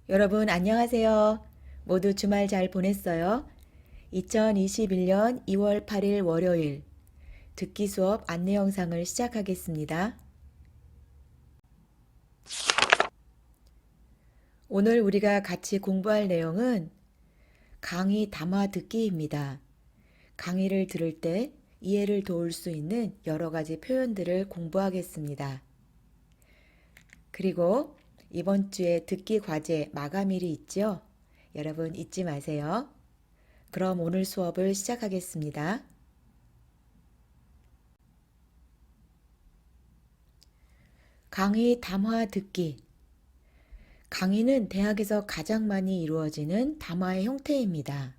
여러분 안녕하세요. 모두 주말 잘 보냈어요? 2021년 2월 8일 월요일 듣기 수업 안내 영상을 시작하겠습니다. 오늘 우리가 같이 공부할 내용은 강의 담아 듣기입니다. 강의를 들을 때 이해를 도울 수 있는 여러 가지 표현들을 공부하겠습니다. 그리고 이번 주에 듣기 과제 마감일이 있죠? 여러분 잊지 마세요. 그럼 오늘 수업을 시작하겠습니다. 강의 담화 듣기. 강의는 대학에서 가장 많이 이루어지는 담화의 형태입니다.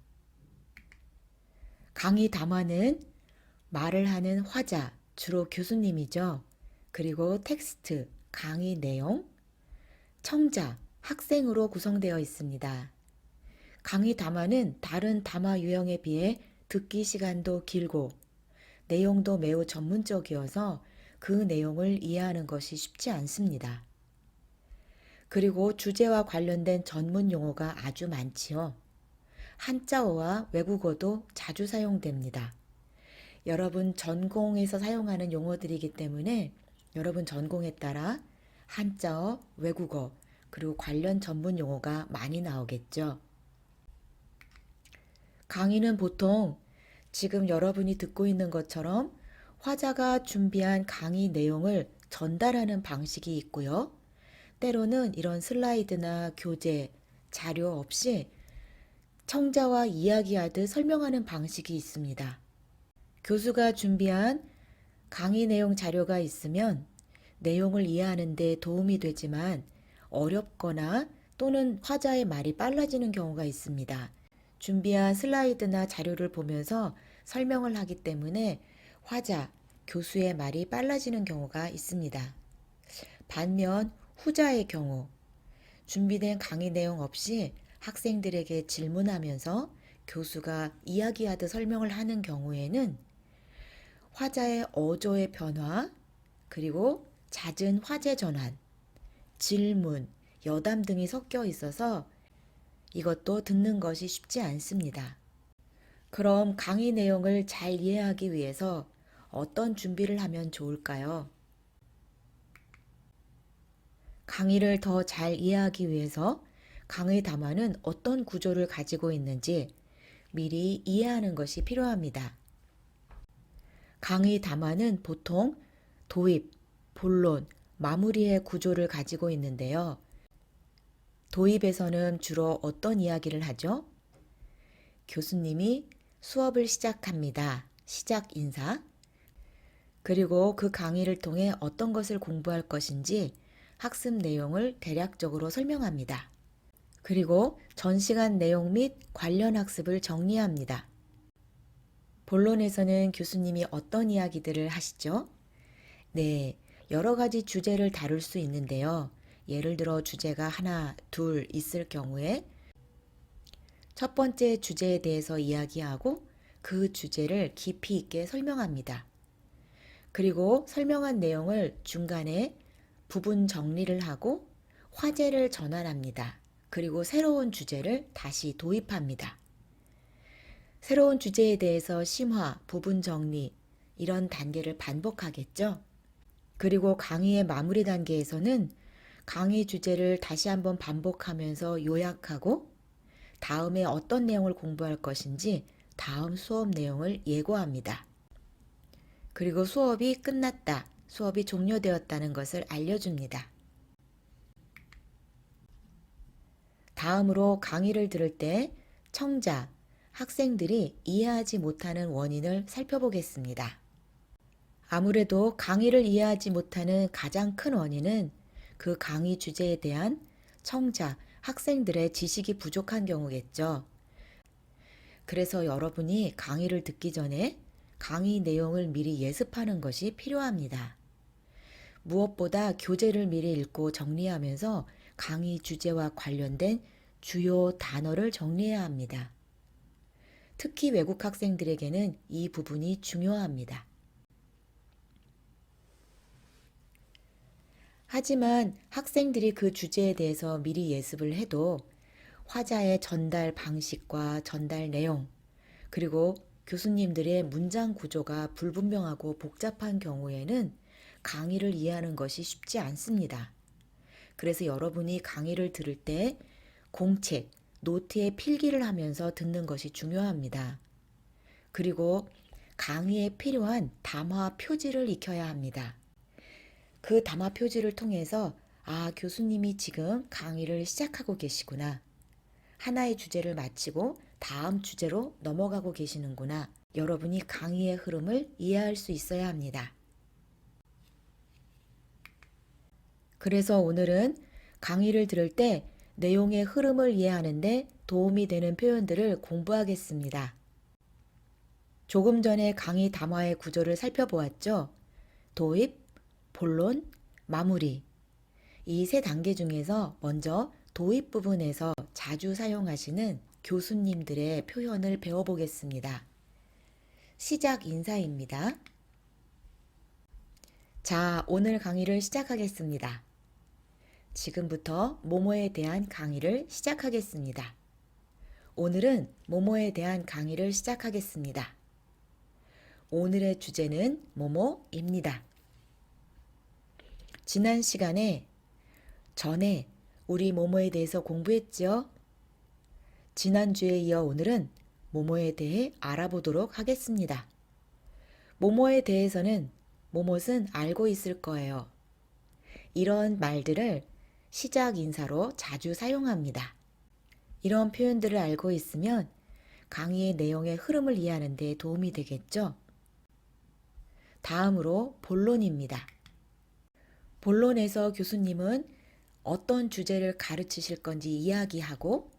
강의 담화는 말을 하는 화자, 주로 교수님이죠. 그리고 텍스트, 강의 내용, 청자, 학생으로 구성되어 있습니다. 강의 담화는 다른 담화 유형에 비해 듣기 시간도 길고 내용도 매우 전문적이어서 그 내용을 이해하는 것이 쉽지 않습니다. 그리고 주제와 관련된 전문 용어가 아주 많지요. 한자어와 외국어도 자주 사용됩니다. 여러분 전공에서 사용하는 용어들이기 때문에 여러분 전공에 따라 한자어, 외국어, 그리고 관련 전문 용어가 많이 나오겠죠. 강의는 보통 지금 여러분이 듣고 있는 것처럼 화자가 준비한 강의 내용을 전달하는 방식이 있고요. 때로는 이런 슬라이드나 교재, 자료 없이 청자와 이야기하듯 설명하는 방식이 있습니다. 교수가 준비한 강의 내용 자료가 있으면 내용을 이해하는 데 도움이 되지만 어렵거나 또는 화자의 말이 빨라지는 경우가 있습니다. 준비한 슬라이드나 자료를 보면서 설명을 하기 때문에 화자, 교수의 말이 빨라지는 경우가 있습니다. 반면 후자의 경우 준비된 강의 내용 없이 학생들에게 질문하면서 교수가 이야기하듯 설명을 하는 경우에는 화자의 어조의 변화, 그리고 잦은 화제 전환, 질문, 여담 등이 섞여 있어서 이것도 듣는 것이 쉽지 않습니다. 그럼 강의 내용을 잘 이해하기 위해서 어떤 준비를 하면 좋을까요? 강의를 더 잘 이해하기 위해서 강의 담화는 어떤 구조를 가지고 있는지 미리 이해하는 것이 필요합니다. 강의 담화는 보통 도입, 본론, 마무리의 구조를 가지고 있는데요. 도입에서는 주로 어떤 이야기를 하죠? 교수님이 수업을 시작합니다. 시작 인사. 그리고 그 강의를 통해 어떤 것을 공부할 것인지 학습 내용을 대략적으로 설명합니다. 그리고 전 시간 내용 및 관련 학습을 정리합니다. 본론에서는 교수님이 어떤 이야기들을 하시죠? 네, 여러 가지 주제를 다룰 수 있는데요. 예를 들어 주제가 하나, 둘 있을 경우에 첫 번째 주제에 대해서 이야기하고 그 주제를 깊이 있게 설명합니다. 그리고 설명한 내용을 중간에 부분 정리를 하고 화제를 전환합니다. 그리고 새로운 주제를 다시 도입합니다. 새로운 주제에 대해서 심화, 부분 정리, 이런 단계를 반복하겠죠. 그리고 강의의 마무리 단계에서는 강의 주제를 다시 한번 반복하면서 요약하고 다음에 어떤 내용을 공부할 것인지 다음 수업 내용을 예고합니다. 그리고 수업이 끝났다, 수업이 종료되었다는 것을 알려줍니다. 다음으로 강의를 들을 때 청자, 학생들이 이해하지 못하는 원인을 살펴보겠습니다. 아무래도 강의를 이해하지 못하는 가장 큰 원인은 그 강의 주제에 대한 청자, 학생들의 지식이 부족한 경우겠죠. 그래서 여러분이 강의를 듣기 전에 강의 내용을 미리 예습하는 것이 필요합니다. 무엇보다 교재를 미리 읽고 정리하면서 강의 주제와 관련된 주요 단어를 정리해야 합니다. 특히 외국 학생들에게는 이 부분이 중요합니다. 하지만 학생들이 그 주제에 대해서 미리 예습을 해도 화자의 전달 방식과 전달 내용, 그리고 교수님들의 문장 구조가 불분명하고 복잡한 경우에는 강의를 이해하는 것이 쉽지 않습니다. 그래서 여러분이 강의를 들을 때 공책, 노트에 필기를 하면서 듣는 것이 중요합니다. 그리고 강의에 필요한 담화 표지를 익혀야 합니다. 그 담화 표지를 통해서 교수님이 지금 강의를 시작하고 계시구나. 하나의 주제를 마치고 다음 주제로 넘어가고 계시는구나. 여러분이 강의의 흐름을 이해할 수 있어야 합니다. 그래서 오늘은 강의를 들을 때 내용의 흐름을 이해하는데 도움이 되는 표현들을 공부하겠습니다. 조금 전에 강의 담화의 구조를 살펴보았죠? 도입, 본론, 마무리. 이 세 단계 중에서 먼저 도입 부분에서 자주 사용하시는 교수님들의 표현을 배워보겠습니다. 시작 인사입니다. 자, 오늘 강의를 시작하겠습니다. 지금부터 모모에 대한 강의를 시작하겠습니다. 오늘은 모모에 대한 강의를 시작하겠습니다. 오늘의 주제는 모모입니다. 지난 시간에 전에 우리 모모에 대해서 공부했죠? 지난주에 이어 오늘은 모모에 대해 알아보도록 하겠습니다. 모모에 대해서는 모못은 알고 있을 거예요. 이런 말들을 시작 인사로 자주 사용합니다. 이런 표현들을 알고 있으면 강의의 내용의 흐름을 이해하는 데 도움이 되겠죠? 다음으로 본론입니다. 본론에서 교수님은 어떤 주제를 가르치실 건지 이야기하고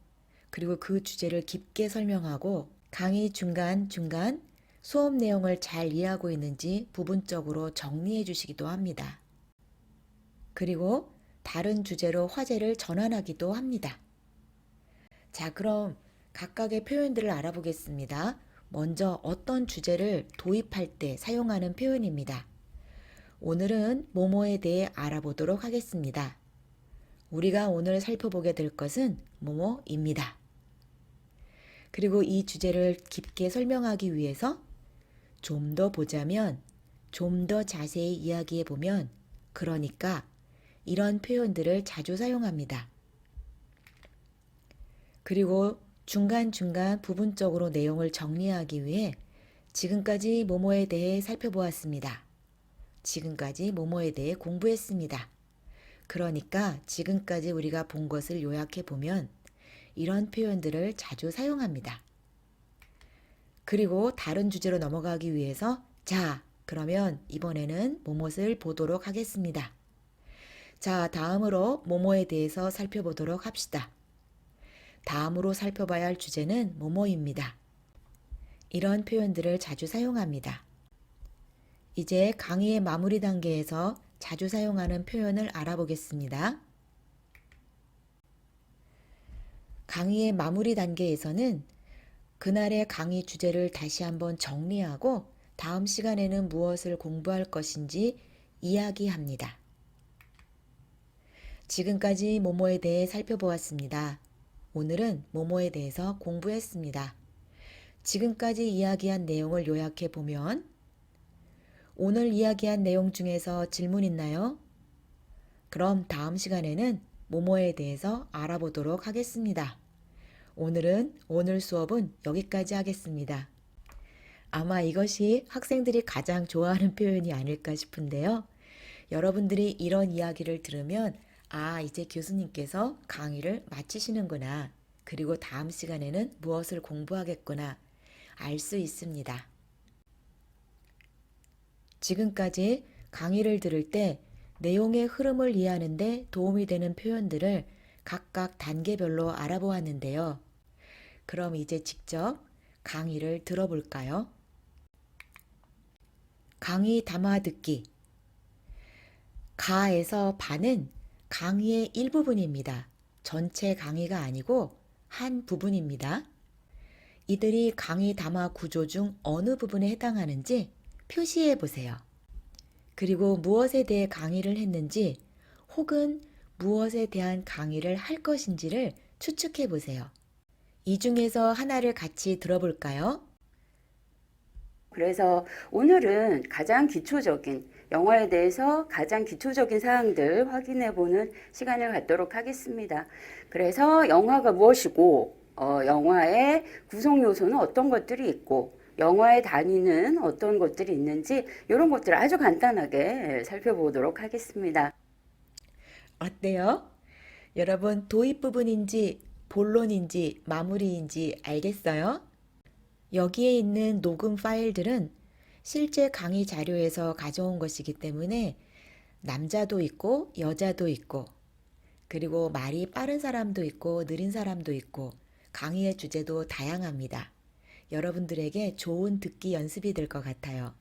그리고 그 주제를 깊게 설명하고 강의 중간중간 수업 내용을 잘 이해하고 있는지 부분적으로 정리해 주시기도 합니다. 그리고 다른 주제로 화제를 전환하기도 합니다. 자, 그럼 각각의 표현들을 알아보겠습니다. 먼저 어떤 주제를 도입할 때 사용하는 표현입니다. 오늘은 모모에 대해 알아보도록 하겠습니다. 우리가 오늘 살펴보게 될 것은 모모입니다. 그리고 이 주제를 깊게 설명하기 위해서 좀 더 보자면, 좀 더 자세히 이야기해 보면, 그러니까 이런 표현들을 자주 사용합니다. 그리고 중간중간 부분적으로 내용을 정리하기 위해 지금까지 모모에 대해 살펴보았습니다. 지금까지 모모에 대해 공부했습니다. 그러니까 지금까지 우리가 본 것을 요약해 보면 이런 표현들을 자주 사용합니다. 그리고 다른 주제로 넘어가기 위해서 자, 그러면 이번에는 뭐뭇을 보도록 하겠습니다. 자, 다음으로 뭐뭐에 대해서 살펴보도록 합시다. 다음으로 살펴봐야 할 주제는 뭐뭐입니다. 이런 표현들을 자주 사용합니다. 이제 강의의 마무리 단계에서 자주 사용하는 표현을 알아보겠습니다. 강의의 마무리 단계에서는 그날의 강의 주제를 다시 한번 정리하고 다음 시간에는 무엇을 공부할 것인지 이야기합니다. 지금까지 모모에 대해 살펴보았습니다. 오늘은 모모에 대해서 공부했습니다. 지금까지 이야기한 내용을 요약해 보면 오늘 이야기한 내용 중에서 질문 있나요? 그럼 다음 시간에는 모모에 대해서 알아보도록 하겠습니다. 오늘 수업은 여기까지 하겠습니다. 아마 이것이 학생들이 가장 좋아하는 표현이 아닐까 싶은데요. 여러분들이 이런 이야기를 들으면 이제 교수님께서 강의를 마치시는구나. 그리고 다음 시간에는 무엇을 공부하겠구나. 알 수 있습니다. 지금까지 강의를 들을 때 내용의 흐름을 이해하는 데 도움이 되는 표현들을 각각 단계별로 알아보았는데요. 그럼 이제 직접 강의를 들어볼까요? 강의 담아 듣기. 가에서 반은 강의의 일부분입니다. 전체 강의가 아니고 한 부분입니다. 이들이 강의 담화 구조 중 어느 부분에 해당하는지 표시해 보세요. 그리고 무엇에 대해 강의를 했는지 혹은 무엇에 대한 강의를 할 것인지를 추측해 보세요. 이 중에서 하나를 같이 들어볼까요? 그래서 오늘은 가장 기초적인 영화에 대해서 가장 기초적인 사항들 확인해 보는 시간을 갖도록 하겠습니다. 그래서 영화가 무엇이고, 영화의 구성 요소는 어떤 것들이 있고, 영화의 단위는 어떤 것들이 있는지 이런 것들을 아주 간단하게 살펴보도록 하겠습니다. 어때요? 여러분 도입 부분인지 본론인지 마무리인지 알겠어요? 여기에 있는 녹음 파일들은 실제 강의 자료에서 가져온 것이기 때문에 남자도 있고 여자도 있고 그리고 말이 빠른 사람도 있고 느린 사람도 있고 강의의 주제도 다양합니다. 여러분들에게 좋은 듣기 연습이 될 것 같아요.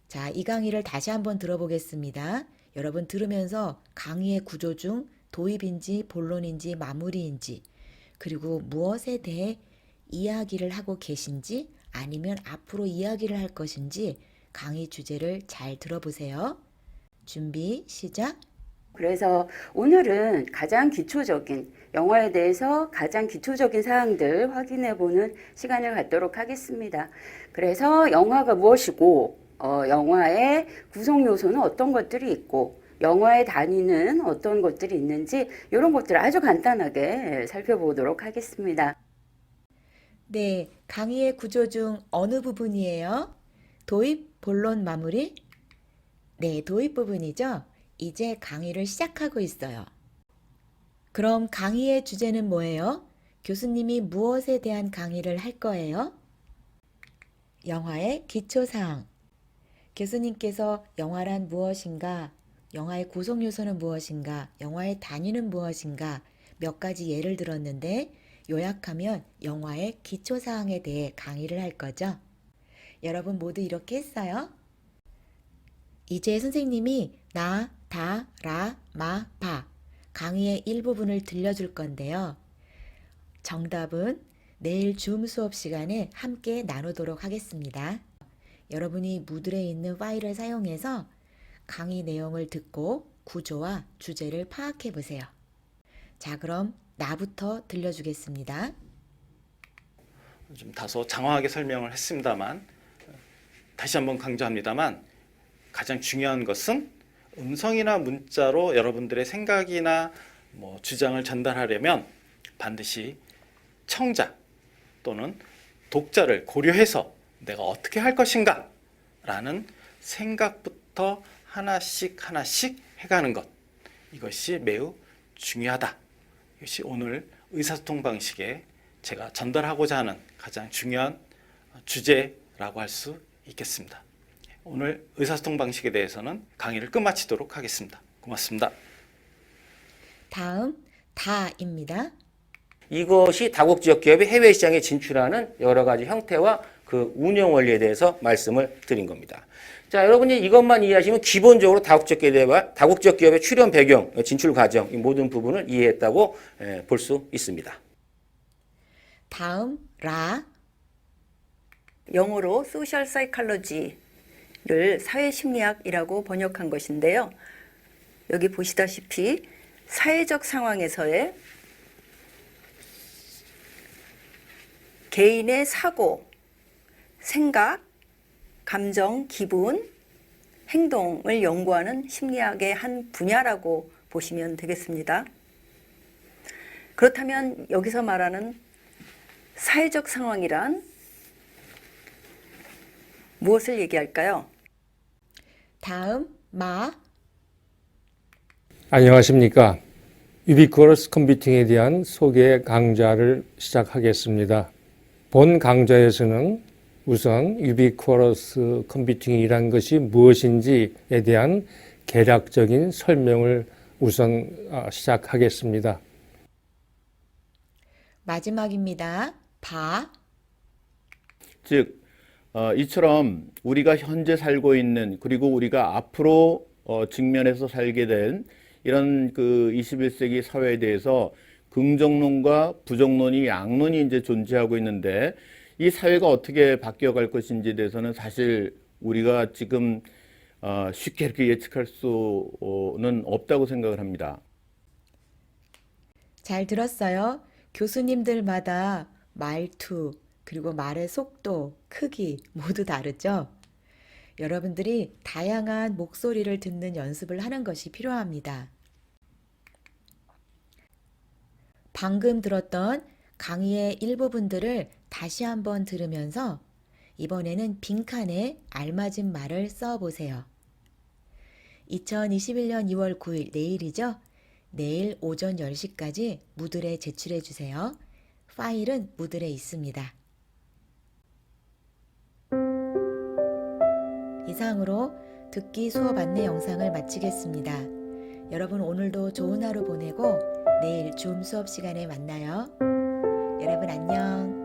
자, 이 강의를 다시 한번 들어보겠습니다. 여러분 들으면서 강의의 구조 중 도입인지 본론인지 마무리인지 그리고 무엇에 대해 이야기를 하고 계신지 아니면 앞으로 이야기를 할 것인지 강의 주제를 잘 들어보세요. 준비, 시작! 그래서 오늘은 가장 기초적인 영화에 대해서 가장 기초적인 사항들 확인해 보는 시간을 갖도록 하겠습니다. 그래서 영화가 무엇이고, 영화의 구성 요소는 어떤 것들이 있고, 영화의 단위는 어떤 것들이 있는지 이런 것들을 아주 간단하게 살펴보도록 하겠습니다. 네, 강의의 구조 중 어느 부분이에요? 도입, 본론, 마무리? 네, 도입 부분이죠? 이제 강의를 시작하고 있어요. 그럼 강의의 주제는 뭐예요? 교수님이 무엇에 대한 강의를 할 거예요? 영화의 기초사항. 교수님께서 영화란 무엇인가, 영화의 구성 요소는 무엇인가, 영화의 단위는 무엇인가 몇 가지 예를 들었는데 요약하면 영화의 기초사항에 대해 강의를 할 거죠. 여러분 모두 이렇게 했어요? 이제 선생님이 나, 다, 라, 마, 바 강의의 일부분을 들려줄 건데요. 정답은 내일 줌 수업 시간에 함께 나누도록 하겠습니다. 여러분이 무들에 있는 파일을 사용해서 강의 내용을 듣고 구조와 주제를 파악해 보세요. 자, 그럼 나부터 들려주겠습니다. 좀 다소 장황하게 설명을 했습니다만 다시 한번 강조합니다만 가장 중요한 것은 음성이나 문자로 여러분들의 생각이나 주장을 전달하려면 반드시 청자 또는 독자를 고려해서 내가 어떻게 할 것인가 라는 생각부터 하나씩 하나씩 해가는 것, 이것이 매우 중요하다. 이것이 오늘 의사소통 방식에 제가 전달하고자 하는 가장 중요한 주제라고 할 수 있겠습니다. 오늘 의사소통 방식에 대해서는 강의를 끝마치도록 하겠습니다. 고맙습니다. 다음 다입니다. 이것이 다국지역 기업이 해외 시장에 진출하는 여러 가지 형태와 그 운영 원리에 대해서 말씀을 드린 겁니다. 자, 여러분이 이것만 이해하시면 기본적으로 다국지역 기업의 출현 배경, 진출 과정, 이 모든 부분을 이해했다고 볼 수 있습니다. 다음 라. 영어로 소셜 사이콜로지를 사회심리학이라고 번역한 것인데요. 여기 보시다시피 사회적 상황에서의 개인의 사고, 생각, 감정, 기분, 행동을 연구하는 심리학의 한 분야라고 보시면 되겠습니다. 그렇다면 여기서 말하는 사회적 상황이란 무엇을 얘기할까요? 다음 마. 안녕하십니까. 유비쿼러스 컴퓨팅에 대한 소개 강좌를 시작하겠습니다. 본 강좌에서는 우선 유비쿼러스 컴퓨팅이란 것이 무엇인지에 대한 개략적인 설명을 우선 시작하겠습니다. 마지막입니다. 바. 즉 이처럼 우리가 현재 살고 있는 그리고 우리가 앞으로 직면해서 살게 된 이런 그 21세기 사회에 대해서 긍정론과 부정론이 양론이 이제 존재하고 있는데 이 사회가 어떻게 바뀌어갈 것인지에 대해서는 사실 우리가 지금 쉽게 이렇게 예측할 수는 없다고 생각을 합니다. 잘 들었어요? 교수님들마다 말투, 그리고 말의 속도, 크기 모두 다르죠? 여러분들이 다양한 목소리를 듣는 연습을 하는 것이 필요합니다. 방금 들었던 강의의 일부분들을 다시 한번 들으면서 이번에는 빈칸에 알맞은 말을 써보세요. 2021년 2월 9일 내일이죠? 내일 오전 10시까지 무들에 제출해 주세요. 파일은 무들에 있습니다. 이상으로 듣기 수업 안내 영상을 마치겠습니다. 여러분 오늘도 좋은 하루 보내고 내일 줌 수업 시간에 만나요. 여러분 안녕.